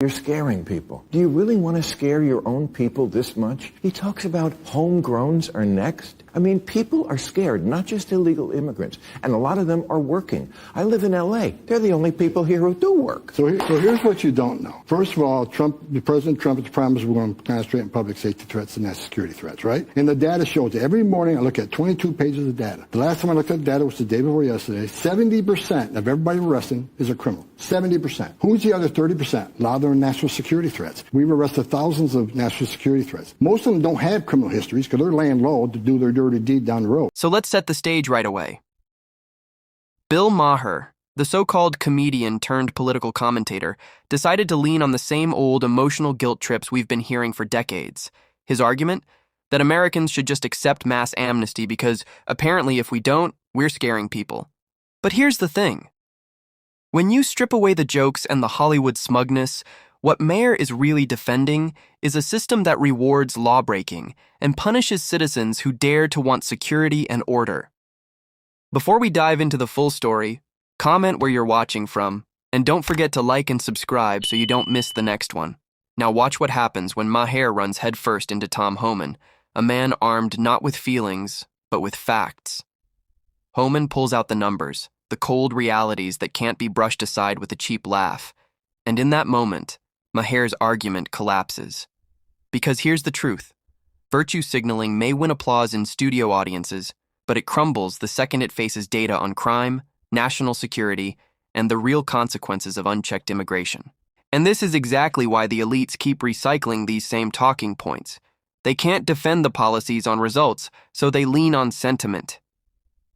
You're scaring people. Do you really want to scare your own people this much? He talks about homegrowns are next. I mean, people are scared, not just illegal immigrants, and a lot of them are working. I live in L.A. They're the only people here who do work. So here's what you don't know. First of all, President Trump has promised we're going to concentrate on public safety threats and national security threats, right? And the data shows it. Every morning I look at 22 pages of data. The last time I looked at the data was the day before yesterday. 70% of everybody arrested is a criminal. 70%. Who's the other 30%? A lot of them are national security threats. We've arrested thousands of national security threats. Most of them don't have criminal histories because they're laying low to do their dirty deed down the road. So let's set the stage right away. Bill Maher, the so-called comedian turned political commentator, decided to lean on the same old emotional guilt trips we've been hearing for decades. His argument? That Americans should just accept mass amnesty because apparently if we don't, we're scaring people. But here's the thing. When you strip away the jokes and the Hollywood smugness, what Maher is really defending is a system that rewards lawbreaking and punishes citizens who dare to want security and order. Before we dive into the full story, comment where you're watching from, and don't forget to like and subscribe so you don't miss the next one. Now watch what happens when Maher runs headfirst into Tom Homan, a man armed not with feelings, but with facts. Homan pulls out the numbers, the cold realities that can't be brushed aside with a cheap laugh, and in that moment, Maher's argument collapses. Because here's the truth. Virtue signaling may win applause in studio audiences, but it crumbles the second it faces data on crime, national security, and the real consequences of unchecked immigration. And this is exactly why the elites keep recycling these same talking points. They can't defend the policies on results, so they lean on sentiment.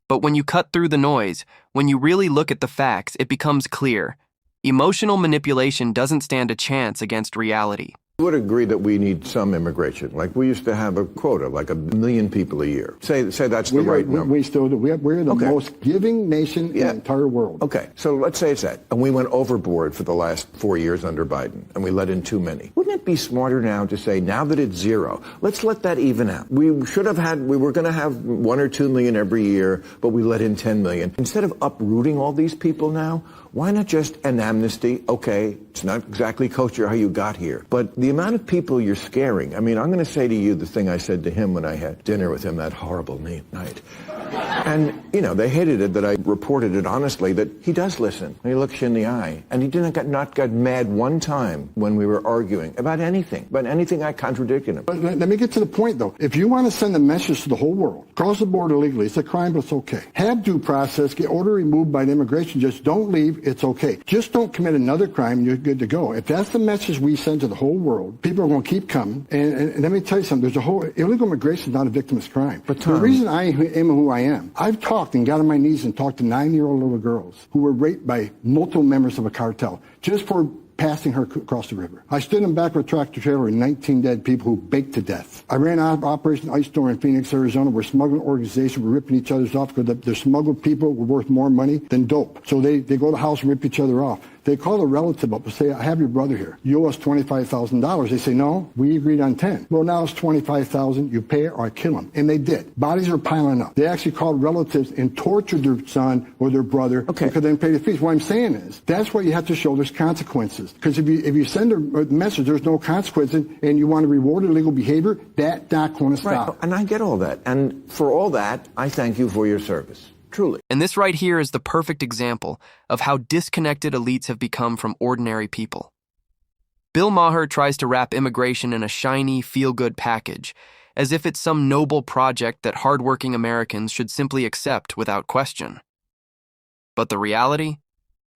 But when you cut through the noise, when you really look at the facts, it becomes clear. Emotional manipulation doesn't stand a chance against reality. I would agree that we need some immigration. Like we used to have a quota, like 1 million people a year. Say that's the right number. We still do. We're the most giving nation in the entire world. Okay, so let's say it's that. And we went overboard for the last 4 years under Biden, and we let in too many. Wouldn't it be smarter now to say, now that it's zero, let's let that even out? We were going to have 1 or 2 million every year, but we let in 10 million. Instead of uprooting all these people now, why not just an amnesty? Okay, it's not exactly kosher how you got here, but the amount of people you're scaring. I mean, I'm going to say to you the thing I said to him when I had dinner with him that horrible night. And, they hated it that I reported it honestly, that he does listen. He looks you in the eye. And he not got mad one time when we were arguing about anything. I contradicted him. But let me get to the point, though. If you want to send a message to the whole world, cross the border illegally, it's a crime, but it's okay. Have due process, get order removed by an immigration judge, don't leave, it's okay. Just don't commit another crime and you're good to go. If that's the message we send to the whole world, people are going to keep coming. And let me tell you something, illegal immigration is not a victimless crime. But Tom, the reason I am who I am, I've talked and got on my knees and talked to 9-year-old little girls who were raped by multiple members of a cartel just for passing her across the river. I stood in back of a tractor trailer with 19 dead people who baked to death. I ran Operation Ice Store in Phoenix, Arizona, where smuggling organizations were ripping each other's off because the smuggled people were worth more money than dope. So they go to the house and rip each other off. They call a relative up and say, I have your brother here. You owe us $25,000. They say, no, we agreed on 10. Well, now it's $25,000. You pay it or I kill him. And they did. Bodies are piling up. They actually called relatives and tortured their son or their brother because they didn't pay the fees. What I'm saying is, that's what you have to show. There's consequences. Because if you send a message, there's no consequences, and you want to reward illegal behavior, that's not going to stop. Right. And I get all that. And for all that, I thank you for your service. Truly. And this right here is the perfect example of how disconnected elites have become from ordinary people. Bill Maher tries to wrap immigration in a shiny, feel-good package, as if it's some noble project that hardworking Americans should simply accept without question. But the reality?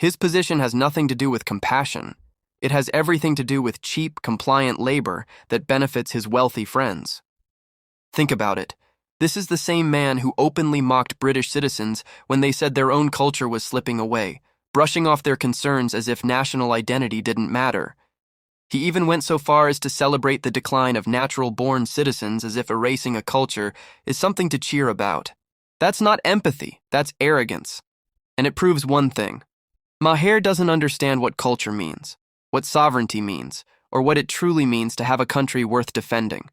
His position has nothing to do with compassion. It has everything to do with cheap, compliant labor that benefits his wealthy friends. Think about it. This is the same man who openly mocked British citizens when they said their own culture was slipping away, brushing off their concerns as if national identity didn't matter. He even went so far as to celebrate the decline of natural-born citizens as if erasing a culture is something to cheer about. That's not empathy, that's arrogance. And it proves one thing. Maher doesn't understand what culture means, what sovereignty means, or what it truly means to have a country worth defending.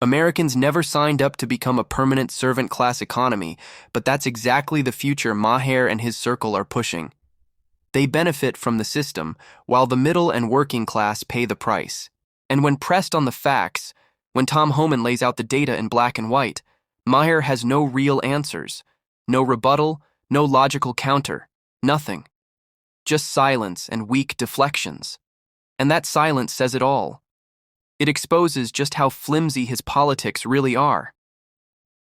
Americans never signed up to become a permanent servant-class economy, but that's exactly the future Maher and his circle are pushing. They benefit from the system, while the middle and working class pay the price. And when pressed on the facts, when Tom Homan lays out the data in black and white, Maher has no real answers, no rebuttal, no logical counter, nothing. Just silence and weak deflections. And that silence says it all. It exposes just how flimsy his politics really are.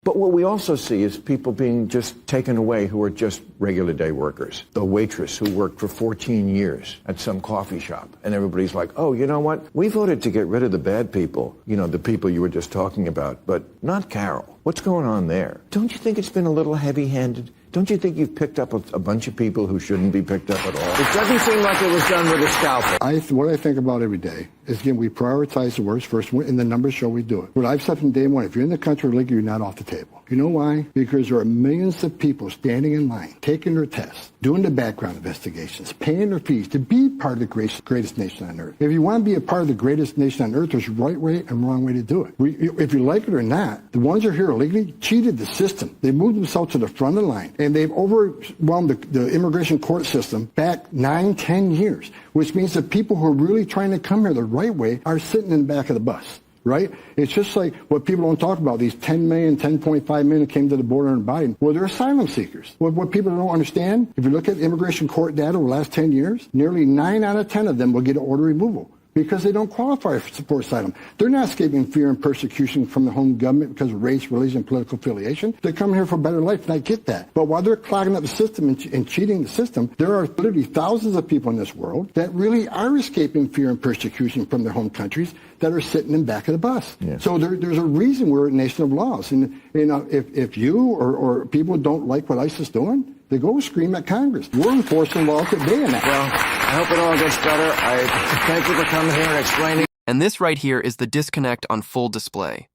But what we also see is people being just taken away who are just regular day workers. The waitress who worked for 14 years at some coffee shop. And everybody's like, oh, you know what? We voted to get rid of the bad people, the people you were just talking about, but not Carol. What's going on there? Don't you think it's been a little heavy-handed? Don't you think you've picked up a bunch of people who shouldn't be picked up at all? It doesn't seem like it was done with a scalpel. What I think about every day is, again, we prioritize the worst first, and the numbers show we do it. What I've said from day one, if you're in the country illegally, you're not off the table. You know why? Because there are millions of people standing in line, taking their tests, doing the background investigations, paying their fees to be part of the greatest nation on earth. If you want to be a part of the greatest nation on earth, there's a right way and wrong way to do it. If you like it or not, the ones who are here illegally cheated the system. They moved themselves to the front of the line, and they've overwhelmed the immigration court system back 9-10 years, which means that people who are really trying to come here the right way are sitting in the back of the bus. Right? It's just like what people don't talk about, these 10 million, 10.5 million came to the border in Biden. Well, they're asylum seekers. What people don't understand, if you look at immigration court data over the last 10 years, nearly 9 out of 10 of them will get an order removal because they don't qualify for asylum. They're not escaping fear and persecution from the home government because of race, religion, political affiliation. They're coming here for a better life, and I get that. But while they're clogging up the system and cheating the system, there are literally thousands of people in this world that really are escaping fear and persecution from their home countries that are sitting in the back of the bus. Yeah. So there's a reason we're a nation of laws. And if you or people don't like what ICE is doing, they go scream at Congress. We're enforcing laws today in that. Well, I hope it all gets better. I thank you for coming here and explaining. And this right here is the disconnect on full display.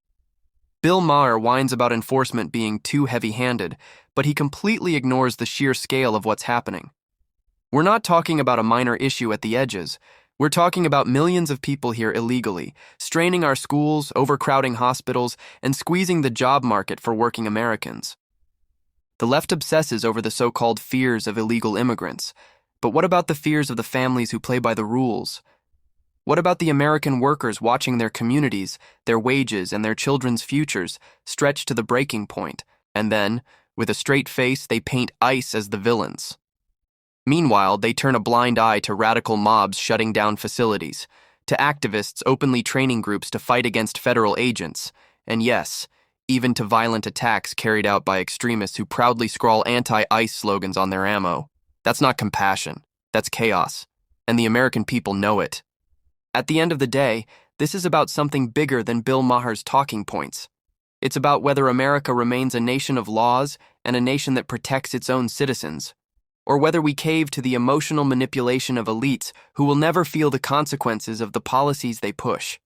Bill Maher whines about enforcement being too heavy-handed, but he completely ignores the sheer scale of what's happening. We're not talking about a minor issue at the edges. We're talking about millions of people here illegally, straining our schools, overcrowding hospitals, and squeezing the job market for working Americans. The left obsesses over the so-called fears of illegal immigrants. But what about the fears of the families who play by the rules? What about the American workers watching their communities, their wages, and their children's futures stretched to the breaking point, and then, with a straight face, they paint ICE as the villains? Meanwhile, they turn a blind eye to radical mobs shutting down facilities, to activists openly training groups to fight against federal agents, and yes, even to violent attacks carried out by extremists who proudly scrawl anti-ICE slogans on their ammo. That's not compassion. That's chaos. And the American people know it. At the end of the day, this is about something bigger than Bill Maher's talking points. It's about whether America remains a nation of laws and a nation that protects its own citizens, or whether we cave to the emotional manipulation of elites who will never feel the consequences of the policies they push.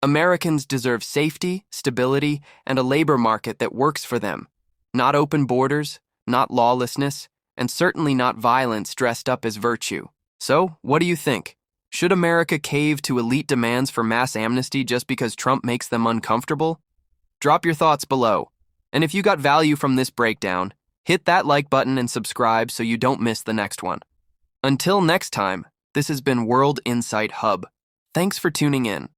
Americans deserve safety, stability, and a labor market that works for them. Not open borders, not lawlessness, and certainly not violence dressed up as virtue. So, what do you think? Should America cave to elite demands for mass amnesty just because Trump makes them uncomfortable? Drop your thoughts below. And if you got value from this breakdown, hit that like button and subscribe so you don't miss the next one. Until next time, this has been World Insight Hub. Thanks for tuning in.